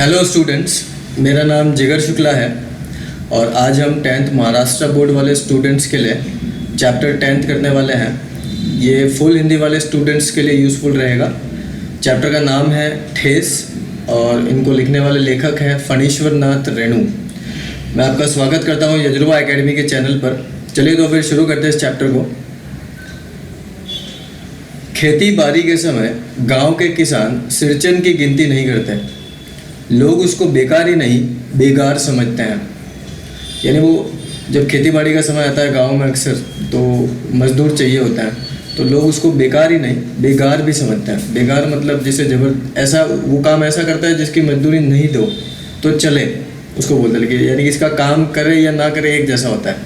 Hello students, मेरा नाम जिगर शुक्ला है और आज हम 10th महाराष्ट्र बोर्ड वाले स्टूडेंट्स के लिए चैप्टर 10th करने वाले हैं। ये फुल हिंदी वाले स्टूडेंट्स के लिए यूज़फुल रहेगा। चैप्टर का नाम है ठेस और इनको लिखने वाले लेखक हैं फणीश्वर नाथ रेणु। मैं आपका स्वागत करता हूँ यजुर्वा एकेडमी के चैनल पर। चलिए तो फिर शुरू करते हैं इस चैप्टर को। खेती बाड़ी के समय गांव के किसान सिरचन की गिनती नहीं करते। लोग उसको बेकार ही नहीं बेगार समझते हैं। यानी वो जब खेती बाड़ी का समय आता है गांव में अक्सर तो मजदूर चाहिए होता है, तो लोग उसको बेकार ही नहीं बेगार भी समझते हैं। बेगार मतलब जिसे ऐसा वो काम ऐसा करता है जिसकी मजदूरी नहीं दो तो चले, उसको बोलते हैं। यानी कि इसका काम करे या ना करे एक जैसा होता है।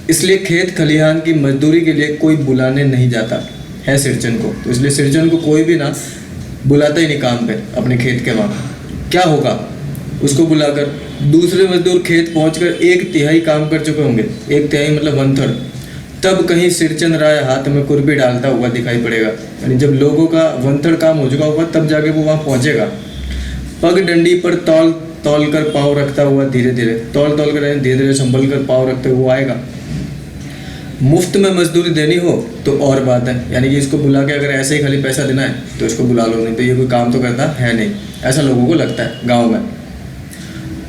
इसलिए खेत खलिहान की मजदूरी के लिए कोई बुलाने नहीं जाता है सिरचन को। तो इसलिए सिरचन को कोई भी ना बुलाता ही नहीं काम पे अपने खेत के वहाँ। क्या होगा, उसको बुलाकर दूसरे मजदूर खेत पहुंचकर 1/3 काम कर चुके होंगे। 1/3 मतलब 1/3। तब कहीं सिरचन राय हाथ में कुर्बी डालता हुआ दिखाई पड़ेगा। यानी जब लोगों का 1/3 काम हो चुका होगा तब जाके वो वहाँ पहुँचेगा। पग डंडी पर तौल तौल कर पाँव रखता हुआ धीरे धीरे तौल कर धीरे धीरे संभल कर पाँव रखते हुए आएगा। मुफ्त में मजदूरी देनी हो तो और बात है। यानी कि इसको बुला के अगर ऐसे ही खाली पैसा देना है तो इसको बुला लो, नहीं तो ये कोई काम तो करता है नहीं, ऐसा लोगों को लगता है गांव में।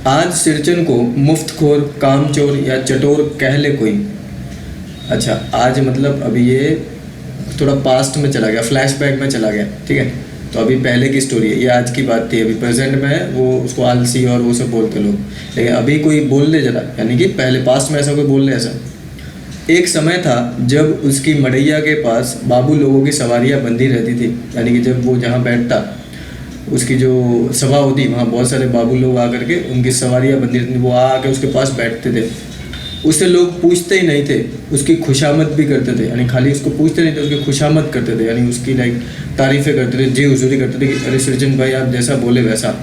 आज सिरचन को मुफ्तखोर, कामचोर या चटोर कह ले कोई। अच्छा, आज मतलब अभी ये थोड़ा पास्ट में चला गया, फ्लैशबैक में चला गया, ठीक है। तो अभी पहले की स्टोरी है, ये आज की बात थी। अभी प्रेजेंट में वो उसको आलसी और वो सब बोलते लोग, लेकिन अभी कोई बोल ले जरा, यानी कि पहले पास्ट में ऐसा कोई बोल ले ऐसा। एक समय था जब उसकी मड़ैया के पास बाबू लोगों की सवारियां बंधी रहती थी। यानी कि जब वो जहाँ बैठता, उसकी जो सभा होती, वहाँ बहुत सारे बाबू लोग आकर के उनकी सवारियां बंधी रहती थी, वो आके उसके पास बैठते थे। उससे लोग पूछते ही नहीं थे, उसकी खुशामद भी करते थे। यानी खाली उसको पूछते नहीं थे, उसकी खुशामद करते थे, यानी उसकी तारीफ़ें करते थे, जी हुजूरी करते थे कि अरे सिरचन भाई आप जैसा बोले वैसा।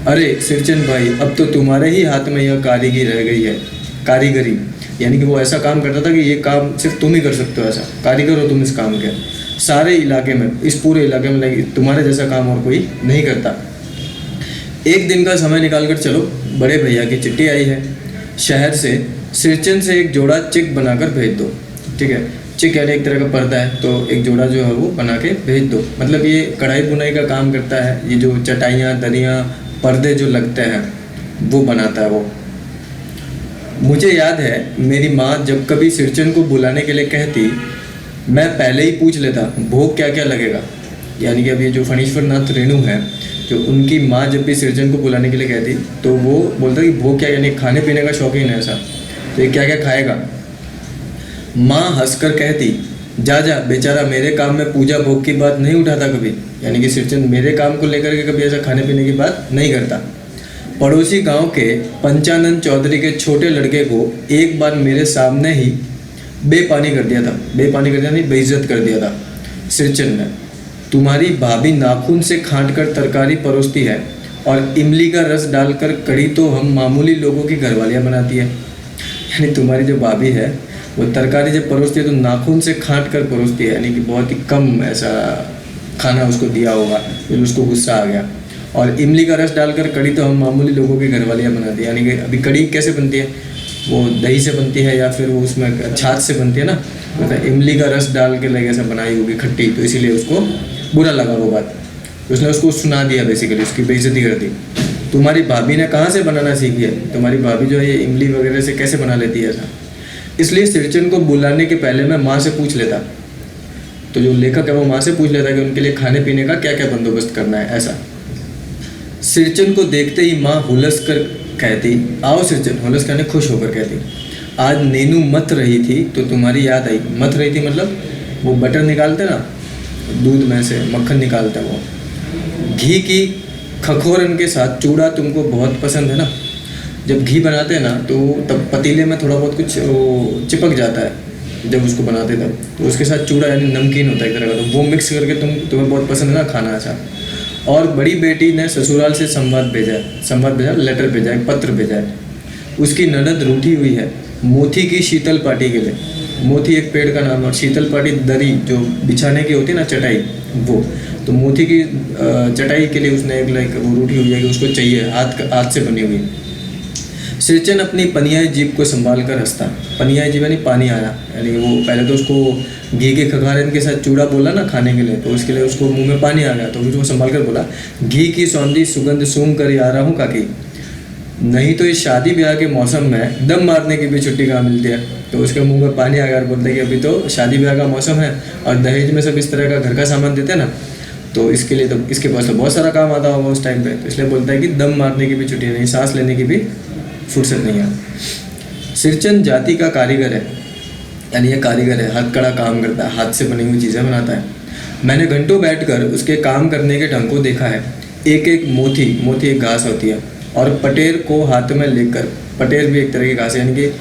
अरे सिरचन भाई अब तो तुम्हारे ही हाथ में यह कारीगरी रह गई है, कारीगरी। यानी कि वो ऐसा काम करता था कि ये काम सिर्फ तुम ही कर सकते हो, ऐसा कारीगर हो तुम इस काम के। सारे इलाके में, इस पूरे इलाके में तुम्हारे जैसा काम और कोई नहीं करता। एक दिन का समय निकाल कर चलो, बड़े भैया की चिट्ठी आई है शहर से। सिरचन से एक जोड़ा चिक बनाकर भेज दो, ठीक है। चिक यानी एक तरह का पर्दा है, तो एक जोड़ा जो है वो बना के भेज दो। मतलब ये कढ़ाई बुनाई का काम करता है। ये जो चटाइयाँ, दरियाँ, पर्दे जो लगते हैं वो बनाता है वो। मुझे याद है मेरी माँ जब कभी सिरचन को बुलाने के लिए कहती, मैं पहले ही पूछ लेता भोग क्या क्या लगेगा। यानी कि अब ये जो फणीश्वर नाथ रेणु है, जो उनकी माँ जब भी सिरचन को बुलाने के लिए कहती तो वो बोलता कि भोग क्या, यानी खाने पीने का शौकीन है ऐसा, तो ये क्या क्या खाएगा। माँ हंसकर कहती, जा जा बेचारा, मेरे काम में पूजा भोग की बात नहीं उठाता कभी। यानी कि सिरचन मेरे काम को लेकर के कभी ऐसा खाने पीने की बात नहीं करता। पड़ोसी गांव के पंचानंद चौधरी के छोटे लड़के को एक बार मेरे सामने ही बेपानी कर दिया था। बेपानी कर दिया नहीं, बेइज्जत कर दिया था सिरचन ने। तुम्हारी भाभी नाखून से खांट कर तरकारी परोसती है और इमली का रस डालकर कढ़ी तो हम मामूली लोगों की घरवालियाँ बनाती है। यानी तुम्हारी जो भाभी है वो तरकारी जब परोसती है तो नाखून से खांट कर परोसती है, यानी कि बहुत ही कम ऐसा खाना उसको दिया होगा, फिर उसको गुस्सा आ गया। और इमली का रस डालकर कढ़ी तो हम मामूली लोगों की घरवालियाँ बनाती है। यानी कि अभी कढ़ी कैसे बनती है, वो दही से बनती है या फिर वो उसमें छाछ से बनती है ना, मतलब इमली का रस डाल के ऐसा बनाई होगी खट्टी, तो इसीलिए उसको बुरा लगा वो बात। तो उसने उसको सुना दिया, बेसिकली उसकी बेइज्जती कर दी। तुम्हारी भाभी ने कहाँ से बनाना सीखी है, तुम्हारी भाभी जो है ये इमली वगैरह से कैसे बना लेती है ऐसा। इसलिए सिरचन को बुलाने के पहले मैं माँ से पूछ लेता। तो जो लेखक है वो माँ से पूछ लेता कि उनके लिए खाने पीने का क्या क्या बंदोबस्त करना है ऐसा। सिरचन को देखते ही माँ हुलस कर कहती, आओ सिरचन, हुलस करने खुश होकर कहती, आज नीनू मत रही थी तो तुम्हारी याद आई। मत रही थी मतलब वो बटर निकालते ना, दूध में से मक्खन निकालते हैं वो। घी की खखोरन के साथ चूड़ा तुमको बहुत पसंद है ना। जब घी बनाते हैं ना तो तब पतीले में थोड़ा बहुत कुछ वो चिपक जाता है जब उसको बनाते तब, तो उसके साथ चूड़ा यानी नमकीन होता है एक तरह का, तो वो मिक्स करके तुम्हें बहुत पसंद है ना खाना ऐसा। और बड़ी बेटी ने ससुराल से संवाद भेजा, लेटर भेजा है, पत्र भेजा है। उसकी ननद रूठी हुई है मोती की शीतल पाटी के लिए। मोती एक पेड़ का नाम है और शीतल पाटी दरी जो बिछाने की होती है ना, चटाई, वो। तो मोती की चटाई के लिए उसने एक लाइक वो रूठी हुई है कि उसको चाहिए, हाथ से बनी हुई। सिरचन अपनी पनियाई जीभ को संभाल कर हंसता। पनियाई जीभ यानी पानी आया, यानी वो पहले तो उसको घी के खखारन के साथ चूड़ा बोला ना खाने के लिए, तो उसके लिए उसको मुंह में पानी आ गया, तो फिर वो संभाल कर बोला, घी की सौंधी सुगंध सूंघ कर आ रहा हूँ काकी। नहीं तो इस शादी ब्याह के मौसम में दम मारने की भी छुट्टी कहाँ मिलती है। तो उसके मुंह में पानी आ गया और बोलते कि अभी तो शादी ब्याह का मौसम है और दहेज में सब इस तरह का घर का सामान देते हैं ना, तो इसके लिए तो इसके पास तो बहुत सारा काम आता होगा उस टाइम पे, तो इसलिए बोलता है कि दम मारने की भी छुट्टी नहीं, सांस लेने की भी फुर्सत नहीं है। सिरचन जाति का कारीगर है, यानी ये कारीगर है, हथकड़ा काम करता है, हाथ से बनी हुई चीज़ें बनाता है। मैंने घंटों बैठकर उसके काम करने के ढंग को देखा है। एक एक मोती एक घास होती है, और पटेर को हाथ में लेकर, पटेर भी एक तरह की घास है, यानी कि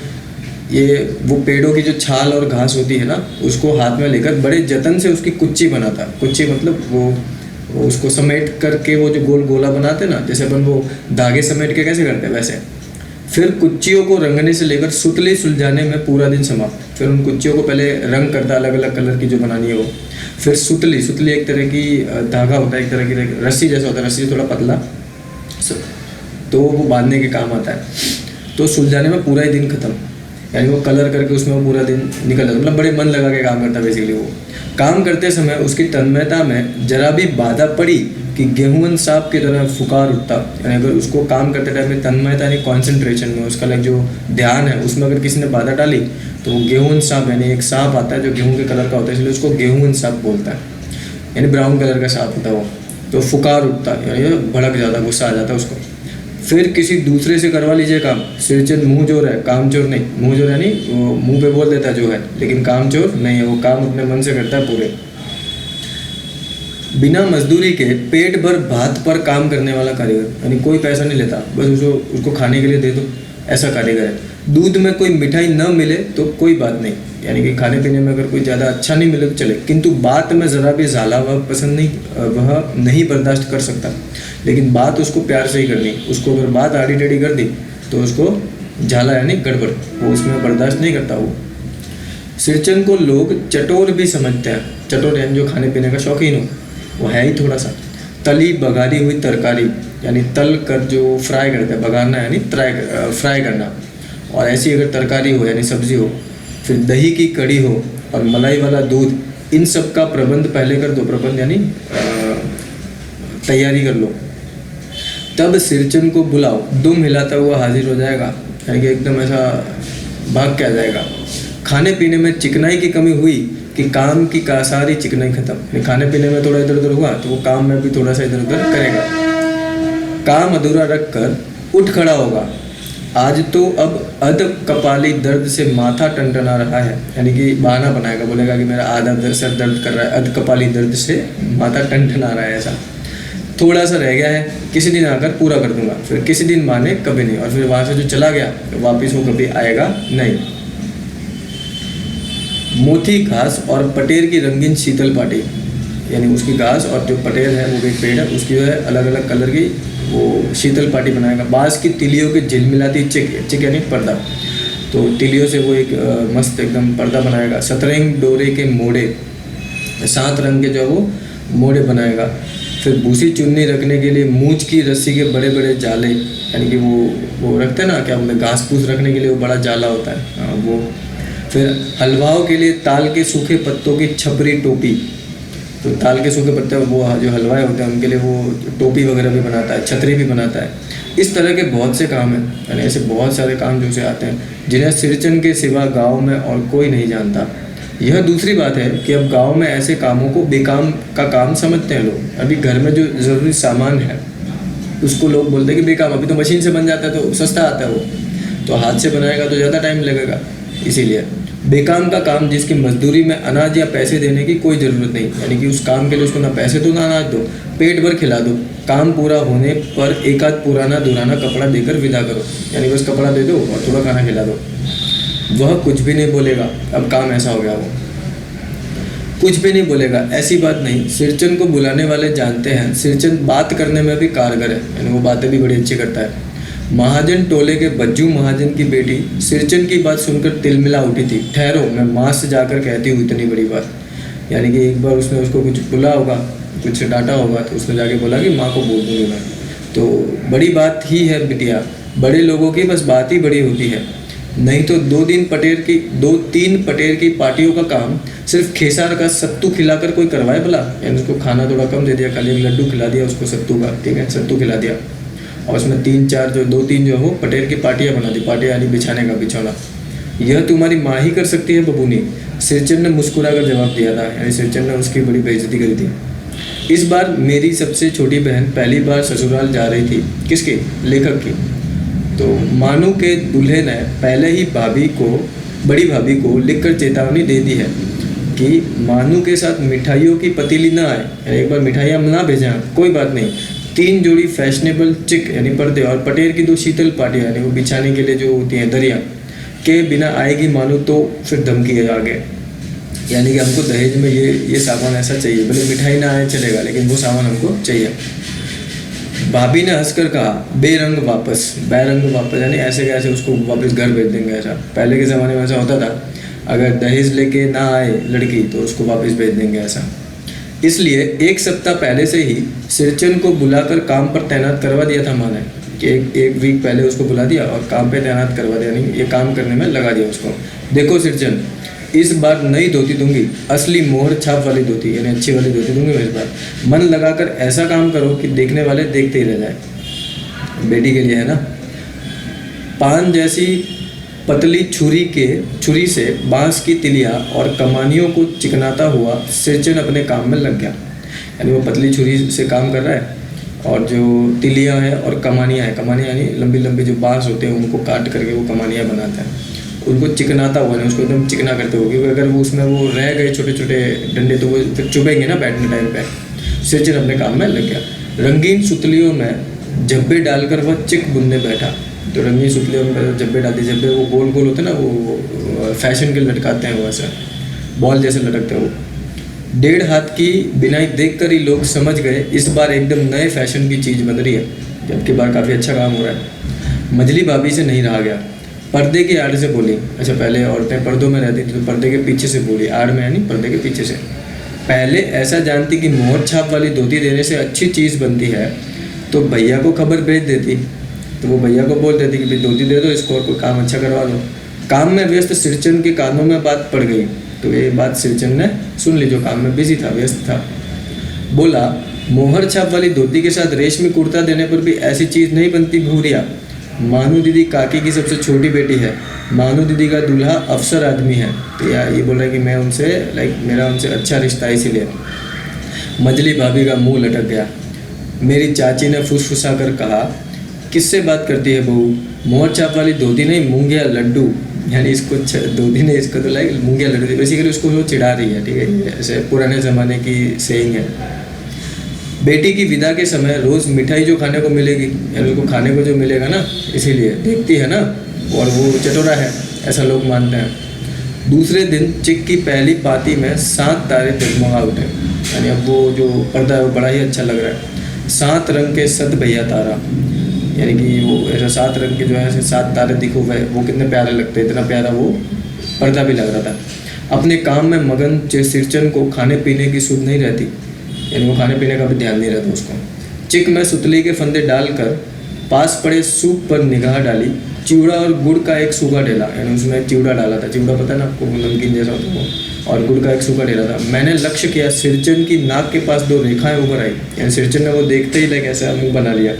ये वो पेड़ों की जो छाल और घास होती है ना, उसको हाथ में लेकर बड़े जतन से उसकी कुच्ची बनाता है। कुच्ची मतलब वो उसको समेट करके वो जो गोल गोला बनाते हैं ना, जैसे अपन वो धागे समेट के कैसे करते हैं वैसे। फिर कुच्चियों को रंगने से लेकर सुतली सुलझाने में पूरा दिन समाप्त। फिर उन कुच्चियों को पहले रंग करता, अलग अलग कलर की जो बनानी है वो। फिर सुतली एक तरह की धागा होता है, एक तरह की रस्सी जैसा होता है, रस्सी थोड़ा पतला, तो वो बांधने के काम आता है। तो सुलझाने में पूरा ही दिन खत्म, यानी वो कलर करके उसमें वो पूरा दिन निकल जाता, मतलब बड़े मन लगा के काम करता है बेसिकली वो। काम करते समय उसकी तन्मयता में जरा भी बाधा पड़ी कि गेहूं सांप की तरह फुकार उठता। यानी अगर उसको काम करते टाइम में तन्मयता यानी कॉन्सेंट्रेशन में उसका लाइक जो ध्यान है उसमें अगर किसी ने बाधा डाली तो वो गेहूं सांप, यानी एक सांप आता है जो गेहूं के कलर का होता है, इसलिए उसको गेहूं सांप बोलता है, यानी ब्राउन कलर का सांप होता है वो। तो फुकार उठता, यानी भड़क जाता, गुस्सा आ जाता उसको। फिर किसी दूसरे से करवा लीजिए काम। सिरचन मुँह जोर है, काम चोर नहीं। मुँह जोर यानी वो मुँह पे बोल देता है जो है, लेकिन काम चोर नहीं है, वो काम अपने मन से करता है पूरे। बिना मजदूरी के पेट भर भात पर काम करने वाला कारीगर, यानी कोई पैसा नहीं लेता, बस उसको खाने के लिए दे दो, ऐसा कारीगर है। दूध में कोई मिठाई न मिले तो कोई बात नहीं, यानी कि खाने पीने में अगर कोई ज़्यादा अच्छा नहीं मिले तो चले, किंतु बात में ज़रा भी झाला वह पसंद नहीं, वह नहीं बर्दाश्त कर सकता। लेकिन बात उसको प्यार से ही करनी, उसको अगर बात आड़ी टेढ़ी कर दी तो उसको झाला यानी गड़बड़, वो उसमें बर्दाश्त नहीं करता वो। सिरचन को लोग चटोर भी समझते हैं। चटोर यानी जो खाने पीने का शौकीन हो, वो है ही थोड़ा सा। तली बघारी हुई तरकारी, यानी तल कर जो फ्राई करते हैं, बघारना यानी फ्राई करना, और ऐसी अगर तरकारी हो यानी सब्जी हो, फिर दही की कड़ी हो और मलाई वाला दूध, इन सब का प्रबंध पहले कर दो। प्रबंध यानी तैयारी कर लो। तब सिरचन को बुलाओ, दुम हिलाता हुआ हाजिर हो जाएगा, यानी कि एकदम ऐसा भाग के आ जाएगा। खाने पीने में चिकनाई की कमी हुई कि काम की का सारी चिकनाई खत्म। खाने पीने में थोड़ा इधर उधर हुआ तो वो काम में भी थोड़ा सा इधर उधर करेगा। काम अधूरा रख कर उठ खड़ा होगा। आज तो अब अध कपाली दर्द से माथा टनटना रहा है, यानी कि बहाना बनाएगा, बोलेगा कि मेरा आधा सर दर्द कर रहा है, अध कपाली दर्द से माथा टनटना रहा है, ऐसा थोड़ा सा रह गया है, किसी दिन आकर पूरा कर दूंगा। फिर किसी दिन माने कभी नहीं, और फिर वहाँ से जो चला गया तो वापस वो कभी आएगा नहीं। मोती घास और पटेर की रंगीन शीतल पाटी, यानी उसकी घास और जो पटेर है वो एक पेड़ है, उसकी जो है अलग अलग कलर की वो शीतल पाटी बनाएगा। बाँस की तिलियों के झिलमिलाती चिक यानी पर्दा, तो तिलियों से वो एक मस्त एकदम पर्दा बनाएगा। सतरंग डोरे के मोड़े, 7 रंग के जो वो मोड़े बनाएगा। फिर भूसी चुन्नी रखने के लिए मूंछ की रस्सी के बड़े बड़े जाले, यानी कि वो रखते हैं ना, क्या बोलते हैं, घास फूस रखने के लिए वो बड़ा जाला होता है वो। फिर हलवाओं के लिए ताल के सूखे पत्तों की छपरी टोपी, तो ताल के सूखे पत्ते वो जो हलवाए होते हैं उनके लिए वो टोपी वगैरह भी बनाता है, छतरी भी बनाता है। इस तरह के बहुत से काम हैं, यानी ऐसे बहुत सारे काम जो से आते हैं जिन्हें सिरचन के सिवा गाँव में और कोई नहीं जानता। यह दूसरी बात है कि अब गांव में ऐसे कामों को बेकाम का काम समझते हैं लोग। अभी घर में जो ज़रूरी सामान है उसको लोग बोलते हैं कि बेकाम, अभी तो मशीन से बन जाता है तो सस्ता आता है वो, तो हाथ से बनाएगा तो ज़्यादा टाइम लगेगा, इसीलिए बेकाम का काम जिसकी मजदूरी में अनाज या पैसे देने की कोई ज़रूरत नहीं, यानी कि उस काम के लिए उसको ना पैसे दो ना अनाज दो, पेट भर खिला दो। काम पूरा होने पर एक आध पुराना दुराना कपड़ा देकर विदा करो, यानी बस कपड़ा दे दो और थोड़ा खाना खिला दो। वह कुछ भी नहीं बोलेगा, अब काम ऐसा हो गया, वो कुछ भी नहीं बोलेगा, ऐसी बात नहीं। सिरचन को बुलाने वाले जानते हैं सिरचन बात करने में भी कारगर है, यानी वो बातें भी बड़ी अच्छी करता है। महाजन टोले के बज्जू महाजन की बेटी सिरचन की बात सुनकर तिलमिला उठी थी। ठहरो, मैं माँ से जाकर कहती हूँ इतनी बड़ी बात, यानी कि एक बार उसने उसको कुछ बोला होगा कुछ डांटा होगा, तो उसने जाके बोला कि माँ को बोल दूँगी मैं। तो बड़ी बात ही है बिटिया, बड़े लोगों की बस बात ही बड़ी होती है। नहीं तो 2-3 पटेर की पार्टियों का काम सिर्फ खेसार का सत्तू खिलाकर कोई करवाए भला। यानी उसको खाना थोड़ा कम दे दिया, खाली एक लड्डू खिला दिया उसको सत्तू का, ठीक है, सत्तू खिला दिया, और उसमें 3-4 जो 2-3 जो हो पटेर की पार्टियाँ बना दी, पार्टियाँ यानी बिछाने का बिछौना। यह तुम्हारी माँ ही कर सकती है बबूनी, सिरचंद ने मुस्कुरा कर जवाब दिया था। यानी सिरचंद ने उसकी बड़ी बेइज्जती करी थी। इस बार मेरी सबसे छोटी बहन पहली बार ससुराल जा रही थी। किसकी? लेखक की। तो मानू के दूल्हे ने पहले ही बड़ी भाभी को लिखकर चेतावनी दे दी है कि मानू के साथ मिठाइयों की पतीली ना आए, यानी एक बार मिठाइयाँ ना भेजें, कोई बात नहीं। 3 जोड़ी फैशनेबल चिक यानी पर्दे और पटेर की 2 शीतल पाटियाँ यानी वो बिछाने के लिए जो होती हैं दरिया के बिना आएगी मानू तो फिर धमकी है आगे। यानी कि हमको दहेज में ये सामान ऐसा चाहिए, भले मिठाई ना आए चलेगा, लेकिन वो सामान हमको चाहिए। भाभी ने हंसकर कहा, बैरंग वापस यानी ऐसे कैसे उसको वापस घर भेज देंगे। ऐसा पहले के ज़माने में ऐसा होता था, अगर दहेज लेके ना आए लड़की तो उसको वापस भेज देंगे ऐसा। इसलिए 1 सप्ताह पहले से ही सिरचंद को बुलाकर काम पर तैनात करवा दिया था माँ ने, कि एक वीक पहले उसको बुला दिया और काम पे तैनात करवा दिया, नहीं ये काम करने में लगा दिया उसको। देखो सिरचंद, इस बार नई धोती दूंगी, असली मोहर छाप वाली धोती, यानी अच्छी वाली धोती दूंगी मैं इस बार। मन लगाकर ऐसा काम करो कि देखने वाले देखते ही रह जाए। बेटी के लिए है ना। पान जैसी पतली छुरी से बांस की तिलियां और कमानियों को चिकनाता हुआ सिरचंद अपने काम में लग गया। यानी वो पतली छुरी से काम कर रहा है, और जो तिलियां हैं और कमानियाँ हैं, कमानियाँ यानी लंबी लंबी जो बांस होते हैं उनको काट करके वो कमानियाँ बनाता है, उनको चिकनाता हुआ नहीं, उसको एकदम चिकना करते हुए, क्योंकि अगर वो उसमें वो रह गए छोटे छोटे डंडे तो वो फिर चुभेंगे ना बैठने टाइम पे। सिरचंद अपने काम में लग गया। रंगीन सुतलियों में झब्बे डालकर वह चिक बुनने बैठा। तो रंगीन सुतलियों में झब्बे डालते, झब्बे वो गोल गोल होते हैं ना, वो फैशन के लटकाते हैं, वो ऐसा बॉल जैसे लटकते हैं वो। 1.5 हाथ की बिनाई देखकर ही लोग समझ गए इस बार एकदम नए फैशन की चीज़ बन रही है, जबकि बार काफ़ी अच्छा काम हो रहा है। मजली भाभी से नहीं रहा गया, पर्दे की आड़ से बोली। अच्छा, पहले औरतें पर्दों में रहती थी तो पर्दे के पीछे से बोली, आड़ में यानी पर्दे के पीछे से। पहले ऐसा जानती कि मोहर छाप वाली धोती देने से अच्छी चीज़ बनती है तो भैया को खबर भेज देती, तो वो भैया को बोल देती कि भाई धोती दे दो इसको और कोई काम अच्छा करवा दो। काम में व्यस्त सिरचंद के कानों में बात पड़ गई, तो ये बात सिरचंद ने सुन ली, जो काम में बिजी था, व्यस्त था। बोला, मोहर छाप वाली धोती के साथ रेशमी कुर्ता देने पर भी ऐसी चीज़ नहीं बनती भूरिया। मानू दीदी काकी की सबसे छोटी बेटी है, मानू दीदी का दूल्हा अफसर आदमी है, तो यार ये बोल रहा है कि मैं उनसे मेरा उनसे अच्छा रिश्ता है इसीलिए। मजली भाभी का मुंह लटक गया। मेरी चाची ने फुसफुसा कर कहा, किससे बात करती है बहू? मोहर छाप वाली धोती नहीं, मूंगिया लड्डू। यानी इसको धोती ने इसको तो मूंगिया लड्डू, बेसिकली उसको वो चिढ़ा रही है, ठीक है, ऐसे पुराने ज़माने की सेइंग है। बेटी की विदा के समय रोज़ मिठाई जो खाने को मिलेगी, यानी उसको खाने को जो मिलेगा ना, इसीलिए देखती है ना, और वो चटोरा है ऐसा लोग मानते हैं। दूसरे दिन चिक की पहली पाती में 7 तारे जगमगा उठे, यानी अब वो जो पर्दा है वो बड़ा ही अच्छा लग रहा है। 7 रंग के सत भैया तारा, यानी कि वो ऐसा 7 रंग के जो है 7 तारे दिखो गए, वो कितने प्यारे लगते हैं, इतना प्यारा वो पर्दा भी लग रहा था। अपने काम में मगन सिरचंद को खाने पीने की सुध नहीं रहती, यानी वो खाने पीने का भी ध्यान नहीं रहता उसको। चिक में सुतली के फंदे डालकर पास पड़े सूप पर निगाह डाली। चिवड़ा और गुड़ का एक सूखा ढेला, यानी उसमें चिवड़ा डाला था, चिवड़ा पता है ना आपको, नमकीन जैसा होता है वो, और गुड़ का एक सूखा ढेला था। मैंने लक्ष्य किया, सिरचंद की नाक के पास 2 रेखाएं उभर आई, यानी सिरचंद ने वो देखते ही ऐसा मुँह बना लिया।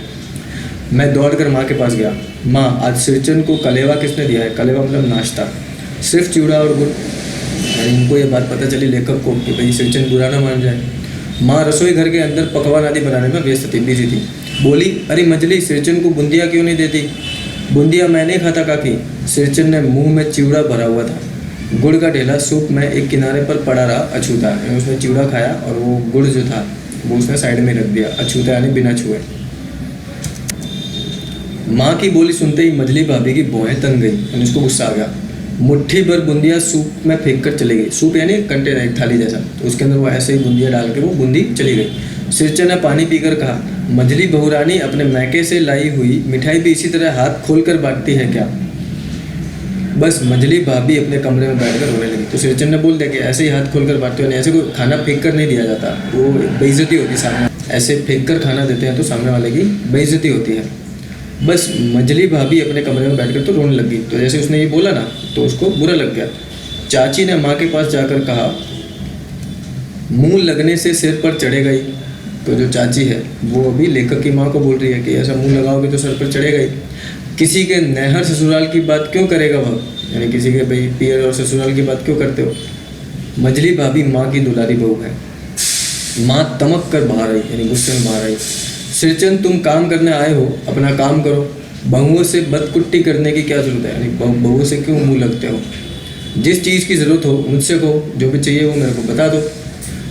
मैं दौड़कर माँ के पास गया। माँ, आज सिरचंद को कलेवा किसने दिया है? कलेवा मतलब नाश्ता, सिर्फ चिवड़ा और गुड़। यानी उनको ये बात पता चली लेखक को कि भाई सिरचंद बुरा ना मान जाए। माँ रसोई घर के अंदर पकवान आदि बनाने में व्यस्त थी, बिजी थी। बोली, अरे मजली, सिरचंद को बूंदिया क्यों नहीं देती? बूंदिया मैंने खाता काकी। सिरचंद ने मुंह में चिवड़ा भरा हुआ था, गुड़ का ढेला सूप में एक किनारे पर पड़ा रहा अछूता, यानी उसने चिवड़ा खाया और वो गुड़ जो था वो उसने साइड में रख दिया, अछूता यानी बिना छुए। माँ की बोली सुनते ही मजली भाभी की भौहें तन गई, यानी उसको गुस्सा आ गया। मुट्ठी भर बूंदिया सूप में फेंक कर चली गई। सूप यानी कंटेनर, एक थाली जैसा, तो उसके अंदर वो ऐसे ही बूंदिया डाल के वो बूंदी चली गई। सिरचंद ने पानी पीकर कहा, मजली बहुरानी अपने मैके से लाई हुई मिठाई भी इसी तरह हाथ खोल कर बांटती है क्या? बस मजली भाभी अपने कमरे में बैठकर रोने लगी। तो सिरचन ने बोल दिया कि ऐसे ही हाथ खोलकर बांटते हो नहीं, ऐसे कोई खाना फेंक कर नहीं दिया जाता, वो बेइज्जती होती सामने, ऐसे फेंक कर खाना देते हैं तो सामने वाले की बेइज्जती होती है। बस मजली भाभी अपने कमरे में बैठकर तो रोने लगी। तो जैसे उसने ये बोला ना तो उसको बुरा लग गया। चाची ने माँ के पास जाकर कहा, मुंह लगने से सिर पर चढ़ेगा ही। तो जो चाची है वो अभी लेखक की माँ को बोल रही है कि ऐसा मुंह लगाओगे तो सर पर चढ़ेगा ही। किसी के नहर ससुराल की बात क्यों करेगा वह, यानी किसी के भाई पियर और ससुराल की बात क्यों करते हो। मजली भाभी माँ की दुलारी बहू है। माँ तमक कर बाहर आई, यानी गुस्से में बाहर आई। सिरचन तुम काम करने आए हो, अपना काम करो, बहुओं से बदकुट्टी करने की क्या जरूरत है, यानी बहुओं से क्यों मुंह लगते हो। जिस चीज़ की ज़रूरत हो मुझसे कहो, जो भी चाहिए वो मेरे को बता दो।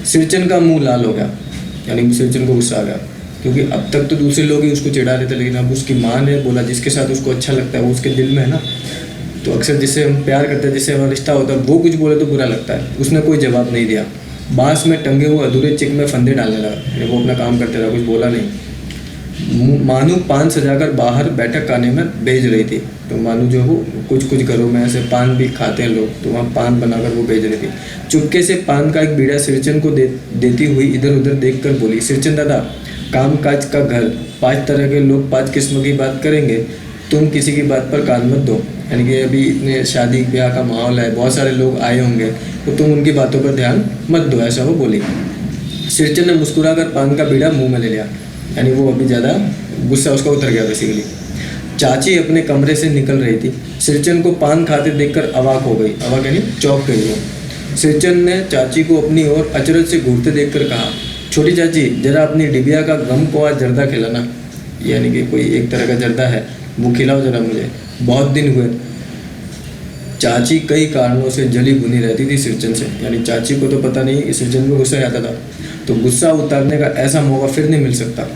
सिरचन का मुंह लाल हो गया, यानी सिरचन को गुस्सा आ गया, क्योंकि अब तक तो दूसरे लोग ही उसको चिढ़ा रहे थे, लेकिन अब उसकी माँ ने बोला जिसके साथ उसको अच्छा लगता है वो उसके दिल में है ना। तो अक्सर जिससे हम प्यार करते हैं, जिससे हमारा रिश्ता होता है, वो कुछ बोले तो बुरा लगता है। उसने कोई जवाब नहीं दिया, बांस में टंगे हुए अधूरे चिक में फंदे डालने लगा। वो अपना काम करते रहा, कुछ बोला नहीं। मानू पान सजाकर बाहर बैठक खाने में भेज रही थी। तो मानू जो वो कुछ कुछ घरों में ऐसे पान भी खाते हैं लोग, तो वहाँ पान बनाकर वो भेज रही थी। चुपके से पान का एक बीड़ा सिरचन को देती हुई इधर उधर देखकर बोली, सिरचन दादा, काम काज का घर, 5 तरह के लोग 5 किस्म की बात करेंगे, तुम किसी की बात पर कान मत दो। यानी कि अभी इतने शादी ब्याह का माहौल है, बहुत सारे लोग आए होंगे, तो तुम उनकी बातों पर ध्यान मत दो, ऐसा वो बोली। सिरचन ने मुस्कुराकर पान का बीड़ा मुंह में ले लिया, यानी वो अभी ज़्यादा गुस्सा उसका उतर गया बेसिकली। चाची अपने कमरे से निकल रही थी। सिरचन को पान खाते देखकर अवाक हो गई, अवाक यानी चौंक गई वो। सिरचन ने चाची को अपनी ओर अचरज से घूरते देखकर कहा, छोटी चाची जरा अपनी डिबिया का गम को आज जर्दा खिलाना, यानी कि कोई एक तरह का जर्दा है, वो खिलाओ जरा मुझे, बहुत दिन हुए। चाची कई कारणों से जली भुनी रहती थी सिरचन से, यानी चाची को तो पता नहीं कि सिरचन को गुस्सा आता था, तो गुस्सा उतारने का ऐसा मौका फिर नहीं मिल सकता।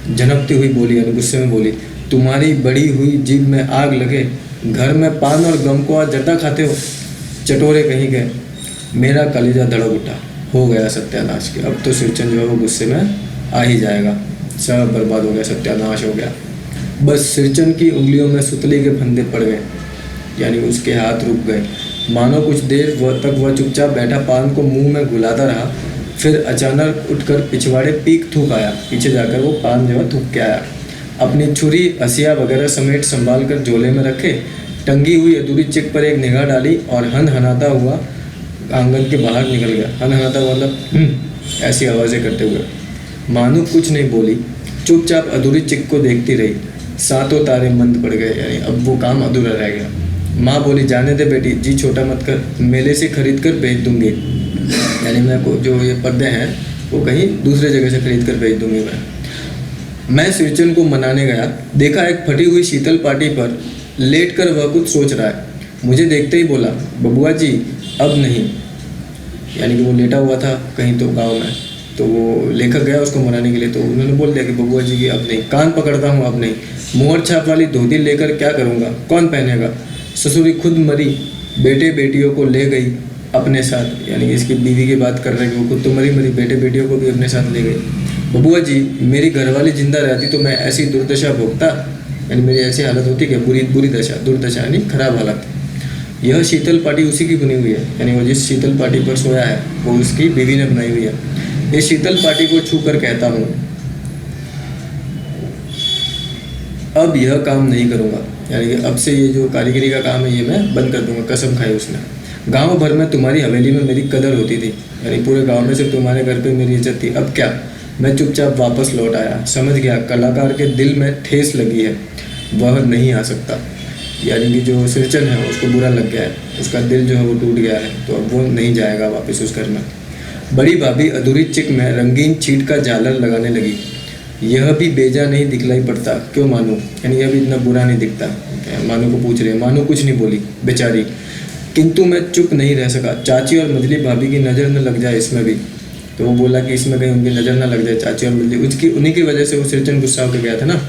झनकती हुई बोली, यानी गुस्से में बोली, तुम्हारी बड़ी हुई जीभ में आग लगे, घर में पान और गम को आज जर्दा खाते हो, चटोरे कहीं गए। मेरा कलेजा धड़क उठा, हो गया सत्यानाश के। अब तो सिरचन जो है वो गुस्से में आ ही जाएगा, सब बर्बाद हो गया, सत्यानाश हो गया। बस सिरचन की उंगलियों में सुतली के फंदे पड़ गए, यानी उसके हाथ रुक गए। मानो कुछ देर तक वह चुपचाप बैठा पान को मुंह में घुलाता रहा, फिर अचानक उठकर पिछवाड़े पीक थूक आया। पीछे जाकर वो पान जो है थूक के आया। अपनी छुरी, हसिया वगैरह समेट संभाल कर झोले में रखे, टंगी हुई अधूरी चिक पर एक निगाह डाली और हनहनाता हुआ आंगन के बाहर निकल गया। हनहनाता हुआ मतलब ऐसी आवाज़ें करते हुए। मानू कुछ नहीं बोली, चुपचाप अधूरी चिक को देखती रही। सातों तारे मंद पड़ गए, यानी अब वो काम अधूरा रह गया। माँ बोली, जाने दे बेटी, जी छोटा मत कर, मेले से खरीद कर बेच दूंगी, यानी मैं को जो ये पर्दे हैं वो कहीं दूसरे जगह से खरीद कर बेच दूंगी। मैं सिरचन को मनाने गया, देखा एक फटी हुई शीतल पाटी पर लेट कर वह कुछ सोच रहा है। मुझे देखते ही बोला, बबुआ जी अब नहीं, यानी कि वो लेटा हुआ था कहीं तो गाँव में, तो वो लेकर गया उसको मनाने के लिए। तो उन्होंने बोल दिया कि बबुआ जी की अब नहीं, कान पकड़ता हूँ अब नहीं, मोहर छाप वाली धोती लेकर क्या करूँगा, कौन पहनेगा। ससुरी खुद मरी, बेटे बेटियों को ले गई अपने साथ, यानी इसकी बीवी की बात कर रहे हैं कि वो खुद तो मरी, बेटे बेटियों को भी अपने साथ ले गई। बबुआ जी मेरी घरवाली जिंदा रहती तो मैं ऐसी दुर्दशा भोगता, यानी मेरी ऐसी हालत होती कि बुरी दशा, दुर्दशा यानी खराब हालत। यह शीतल पाटी उसी की बनी हुई है, यानी वो जिस शीतल पाटी पर सोया है वो उसकी बीवी ने बनाई हुई है। इस शीतल पाटी को छू कर कहता हूँ अब यह काम नहीं करूँगा, यानी अब से ये जो कारीगरी का काम है ये मैं बंद कर दूंगा। कसम खाई उसने। गांव भर में तुम्हारी हवेली में मेरी कदर होती थी, यानी पूरे गांव में सिर्फ तुम्हारे घर पे मेरी इज्जत थी, अब क्या। मैं चुपचाप वापस लौट आया, समझ गया कलाकार के दिल में ठेस लगी है, वह नहीं आ सकता। यानी कि जो सिरचन है उसको बुरा लग गया है, उसका दिल जो है वो टूट गया है, तो अब वो नहीं जाएगा वापस उस घर में। बड़ी भाभी अधूरी चिक में रंगीन छीट का झालर लगाने लगी। यह भी बेजा नहीं दिखलाई पड़ता क्यों मानू, यानी यह भी इतना बुरा नहीं दिखता। मानू को पूछ रही है, मानू कुछ नहीं बोली बेचारी। किंतु मैं चुप नहीं रह सका, चाची और मजली भाभी की नज़र न लग जाए इसमें भी। तो वो बोला कि इसमें कहीं उनकी नज़र ना लग जाए, चाची और मजली, उसकी उन्हीं की वजह से वो सिरचन गुस्सा होकर गया था ना।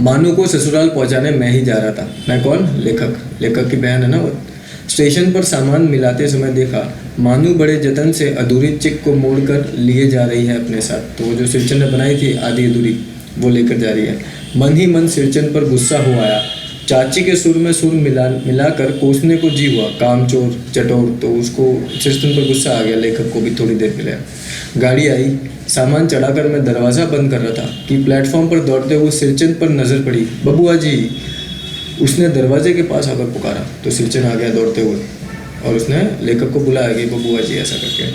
मानू को ससुराल पहुंचाने मैं ही जा रहा था। मैं कौन, लेखक की बहन है ना वो। स्टेशन पर सामान मिलाते समय देखा मानू बड़े जतन से अधूरी चिक को मोड़कर लिए जा रही है अपने साथ। तो वो जो सिरचन ने बनाई थी आधी अधूरी वो लेकर जा रही है। मन ही मन सिरचन पर गुस्सा हो आया। चाची के सुर में सुर मिलाकर कोसने को जी हुआ, कामचोर चटोर। तो उसको सिरचंद पर गुस्सा आ गया, लेखक को भी थोड़ी देर के लिए। गाड़ी आई, सामान चढ़ाकर मैं दरवाज़ा बंद कर रहा था कि प्लेटफॉर्म पर दौड़ते हुए सिरचंद पर नज़र पड़ी। बबुआ जी, उसने दरवाजे के पास आकर पुकारा तो सिरचंद आ गया दौड़ते हुए और उसने लेखक को बुलाया कि बबुआ जी ऐसा करके।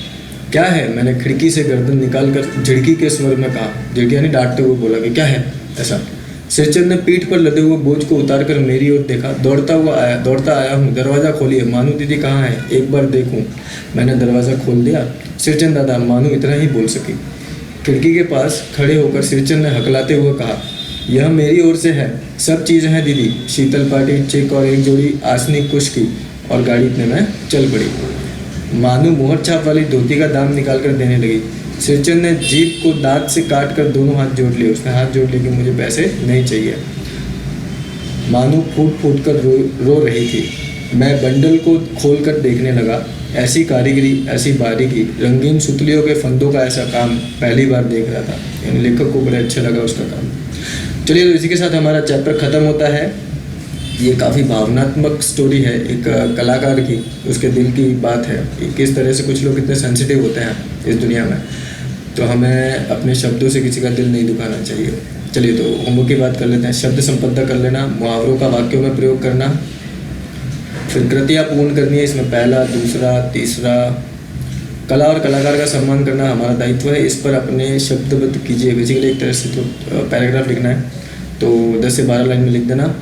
क्या है? मैंने खिड़की से गर्दन निकाल कर झिड़की के स्वर में कहा। झिड़की यानी डांटते हुए बोला कि क्या है ऐसा। सिरचंद ने पीठ पर लदे हुए बोझ को उतारकर मेरी ओर देखा। दौड़ता आया हूँ, दरवाज़ा खोलिए। मानू दीदी कहाँ है? एक बार देखूँ। मैंने दरवाज़ा खोल दिया। सिरचंद दादा, मानू इतना ही बोल सकी। खिड़की के पास खड़े होकर सिरचंद ने हकलाते हुए कहा, यह मेरी ओर से है, सब चीज़ें हैं दीदी, शीतल पाटी, चिक और एक जोड़ी आसनी कुश की। और गाड़ी इतने में चल पड़ी। मानू मोहर छाप वाली धोती का दाम निकाल कर देने लगी। सिरचंद ने जीप को दांत से काट कर दोनों हाथ जोड़ लिए। उसने हाथ जोड़ लिए कि मुझे पैसे नहीं चाहिए। मानू फूट फूट कर रो रही थी। मैं बंडल को खोल कर देखने लगा। ऐसी कारीगरी, ऐसी बारीकी, रंगीन सुतलियों के फंदों का ऐसा काम पहली बार देख रहा था। यानी लेखक को बड़ा अच्छा लगा उसका काम। चलिए, तो इसी के साथ हमारा चैप्टर ख़त्म होता है। ये काफ़ी भावनात्मक स्टोरी है एक कलाकार की, उसके दिल की बात है कि किस तरह से कुछ लोग कितने सेंसिटिव होते हैं इस दुनिया में। तो हमें अपने शब्दों से किसी का दिल नहीं दुखाना चाहिए। चलिए, तो होमवर्क की बात कर लेते हैं। शब्द संपदा कर लेना, मुहावरों का वाक्यों में प्रयोग करना, फिर कृतियाँ पूर्ण करनी है। इसमें पहला, दूसरा, तीसरा। कला और कलाकार का सम्मान करना हमारा दायित्व है। इस पर अपने शब्दबद्ध कीजिए। बेसिकली एक तरह से तो पैराग्राफ लिखना है, तो 10 से 12 लाइन में लिख देना।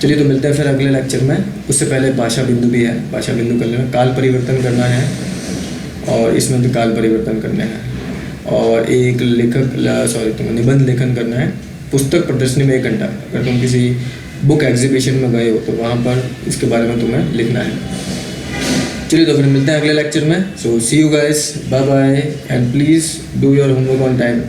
चलिए, तो मिलते हैं फिर अगले लेक्चर में। उससे पहले भाषा बिंदु भी है, भाषा बिंदु कर लेना। काल परिवर्तन करना है और इसमें भी काल परिवर्तन करने हैं। और एक तुम्हें निबंध लेखन करना है। पुस्तक प्रदर्शनी में 1 घंटा, अगर तुम किसी बुक एग्जीबिशन में गए हो तो वहाँ पर इसके बारे में तुम्हें लिखना है। चलिए, तो फिर मिलते हैं अगले लेक्चर में। So see you guys, bye bye, and please do your homework on time.